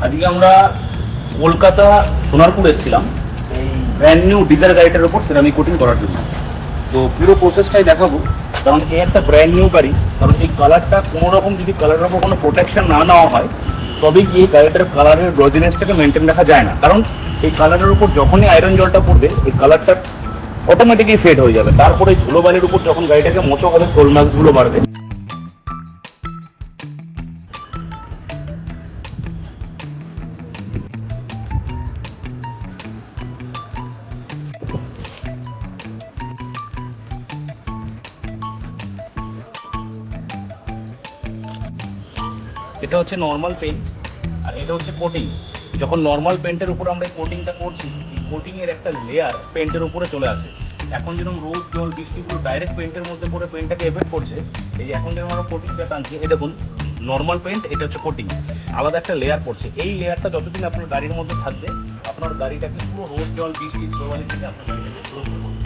আজকে আমরা কলকাতা সোনারপুর এসেছিলাম এই ব্র্যান্ড নিউ ডিজায়ার গাড়িটার উপর সেরামিক কোটিং করার জন্য। তো পুরো প্রসেসটাই দেখাবো, কারণ এই একটা ব্র্যান্ড নিউ গাড়ি। কারণ এই কালারটা কোনো রকম যদি কালারের উপর কোনো প্রোটেকশন না নেওয়া হয় তবে গিয়ে গাড়িটার কালারের গ্লজিনেসটাকে মেনটেন রাখা যায় না। কারণ এই কালারের উপর যখনই আয়রন জলটা পড়বে এই কালারটা অটোমেটিকলি ফেড হয়ে যাবে। তারপরে ধুলোবালির উপর যখন গাড়িটাকে মোচো হবে টোল মার্কসগুলো বাড়বে। এটা হচ্ছে নর্মাল পেইন্ট আর এটা হচ্ছে কোটিং। যখন নর্মাল পেন্টের উপর আমরা এই কোটিংটা করছি, এই কোটিং এর একটা লেয়ার পেন্টের উপরে চলে আসে। এখন যেরকম রোদ জল বৃষ্টিগুলো ডাইরেক্ট পেন্টের মধ্যে পড়ে পেন্টটাকে এফেক্ট করছে, এই যে এখন যেরকম আমরা কোটিংটা টানছি, এই দেখুন নর্মাল পেন্ট, এটা হচ্ছে কোটিং, আলাদা একটা লেয়ার পড়ছে। এই লেয়ারটা যতদিন আপনার গাড়ির মধ্যে থাকবে আপনার গাড়িটাকে পুরো রোদ জল বৃষ্টি জলবায়ু থেকে আপনার গাড়িটাকে সুরক্ষিত করবে।